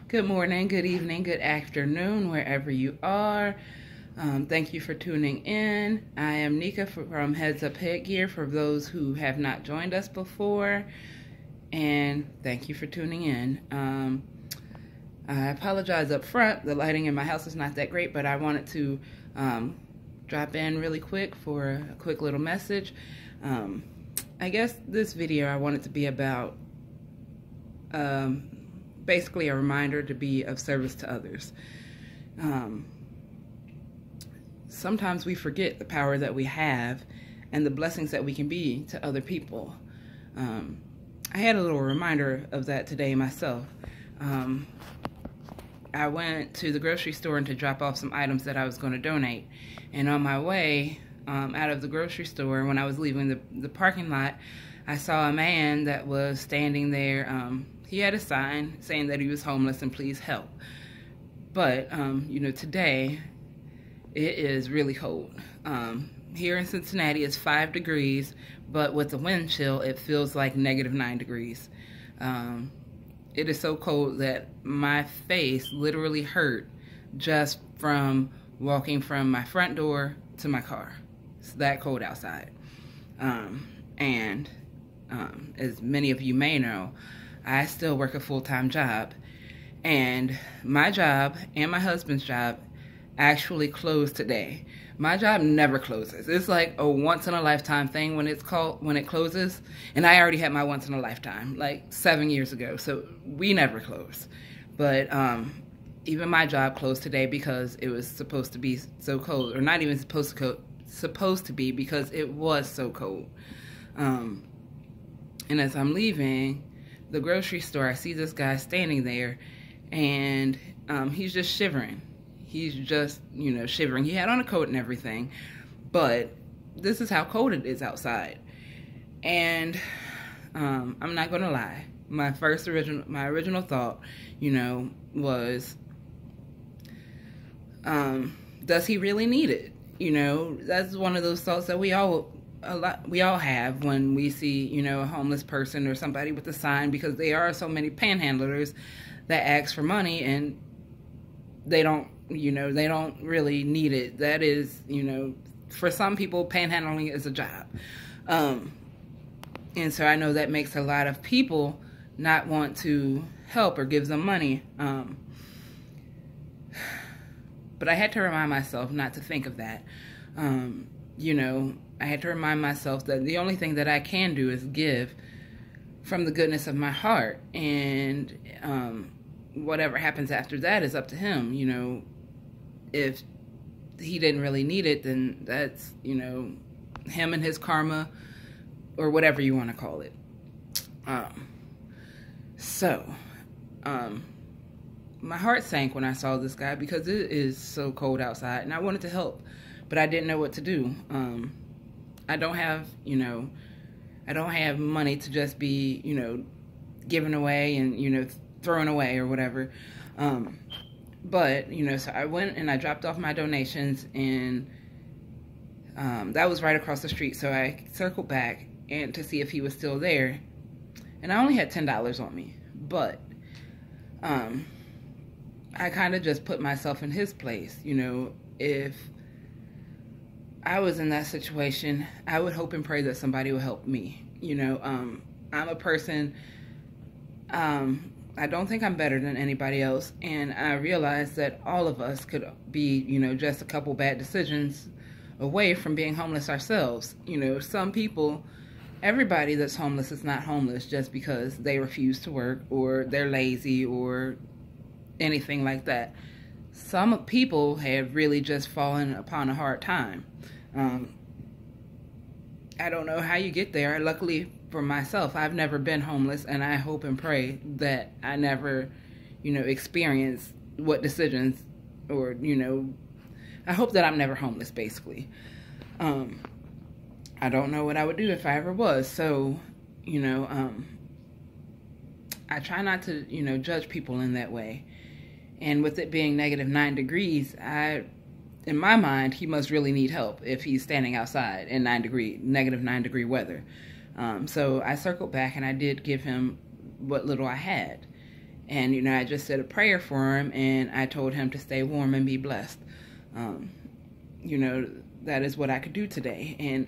Good morning, good evening, good afternoon, wherever you are. Thank you for tuning in. I am Necka from Heads Up Headgear for those who have not joined us before. And thank you for tuning in. I apologize up front. The lighting in my house is not that great, but I wanted to drop in really quick for a quick little message. I guess this video I want it to be about basically a reminder to be of service to others. Sometimes we forget the power that we have and the blessings that we can be to other people. I had a little reminder of that today myself. I went to the grocery store to drop off some items that I was going to donate. And on my way out of the grocery store, when I was leaving the parking lot, I saw a man that was standing there. He had a sign saying that he was homeless and please help. But, you know, today it is really cold. Here in Cincinnati it's 5 degrees, but with the wind chill it feels like -9 degrees. It is so cold that my face literally hurt just from walking from my front door to my car. It's that cold outside. As many of you may know, I still work a full-time job, and my job and my husband's job actually closed today. My job never closes. It's like a once-in-a-lifetime thing when it closes, and I already had my once-in-a-lifetime like 7 years ago, so we never close. But even my job closed today because it was supposed to be so cold, or not even supposed to be because it was so cold. And as I'm leaving the grocery store, I see this guy standing there, and he's just shivering. He's just, you know, shivering. He had on a coat and everything, but this is how cold it is outside. And I'm not gonna lie, my original thought, you know, was, does he really need it? You know, that's one of those thoughts that we all have when we see, you know, a homeless person or somebody with a sign, because there are so many panhandlers that ask for money and they don't, you know, they don't really need it. That is, you know, for some people, panhandling is a job. And so I know that makes a lot of people not want to help or give them money. But I had to remind myself not to think of that. You know, I had to remind myself that the only thing that I can do is give from the goodness of my heart. And whatever happens after that is up to him. You know, if he didn't really need it, then that's, you know, him and his karma, or whatever you want to call it. My heart sank when I saw this guy because it is so cold outside, and I wanted to help, but I didn't know what to do. I don't have, you know, I don't have money to just be, you know, giving away and, you know, throwing away or whatever. But, you know, so I went and I dropped off my donations, and that was right across the street. So I circled back and to see if he was still there, and I only had $10 on me. But I kind of just put myself in his place. You know, if I was in that situation, I would hope and pray that somebody would help me. You know, I'm a person, I don't think I'm better than anybody else, and I realize that all of us could be, you know, just a couple bad decisions away from being homeless ourselves. You know, some people, everybody that's homeless is not homeless just because they refuse to work or they're lazy or anything like that. Some people have really just fallen upon a hard time. I don't know how you get there. Luckily for myself, I've never been homeless, and I hope and pray that I never, you know, experience what decisions, or, you know, I hope that I'm never homeless, basically. I don't know what I would do if I ever was. So, you know, I try not to, you know, judge people in that way. And with it being -9 degrees, in my mind, he must really need help if he's standing outside in -9 degree weather. So I circled back and I did give him what little I had. And, you know, I just said a prayer for him, and I told him to stay warm and be blessed. You know, that is what I could do today. And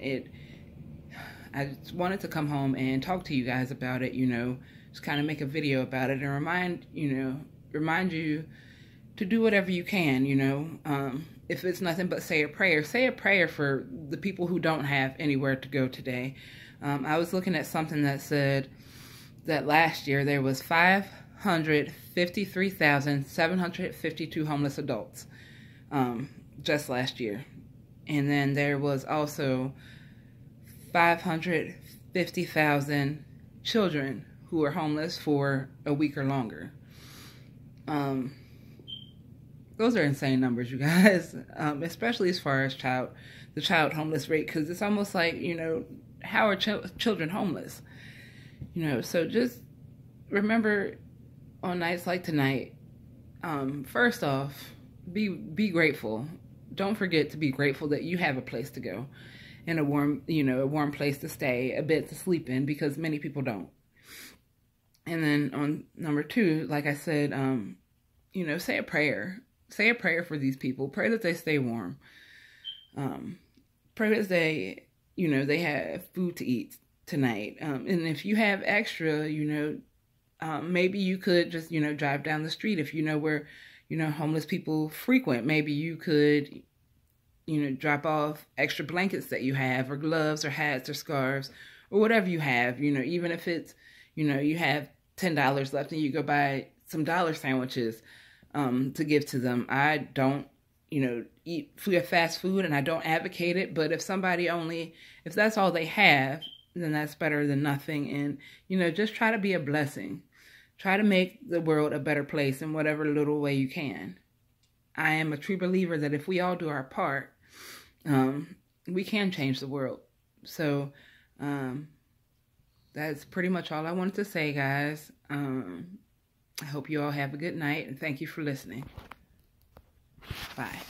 I just wanted to come home and talk to you guys about it, you know, just kind of make a video about it and remind you to do whatever you can, you know. If it's nothing but say a prayer for the people who don't have anywhere to go today. I was looking at something that said that last year there was 553,752 homeless adults, just last year. And then there was also 550,000 children who were homeless for a week or longer. Those are insane numbers, you guys, especially as far as the child homeless rate, because it's almost like, you know, how are children homeless? You know, so just remember on nights like tonight, first off, be grateful. Don't forget to be grateful that you have a place to go and a warm place to stay, a bed to sleep in, because many people don't. And then on number 2, like I said, you know, say a prayer. Say a prayer for these people. Pray that they stay warm. Pray that they have food to eat tonight. And if you have extra, you know, maybe you could just, you know, drive down the street. If you know where, you know, homeless people frequent, maybe you could, you know, drop off extra blankets that you have, or gloves, or hats, or scarves, or whatever you have. You know, even if it's, you know, you have $10 left and you go buy some dollar sandwiches to give to them. I don't, you know, eat fast food, and I don't advocate it, but if that's all they have, then that's better than nothing. And, you know, just try to be a blessing. Try to make the world a better place in whatever little way you can. I am a true believer that if we all do our part, we can change the world. So, that's pretty much all I wanted to say, guys. I hope you all have a good night, and thank you for listening. Bye.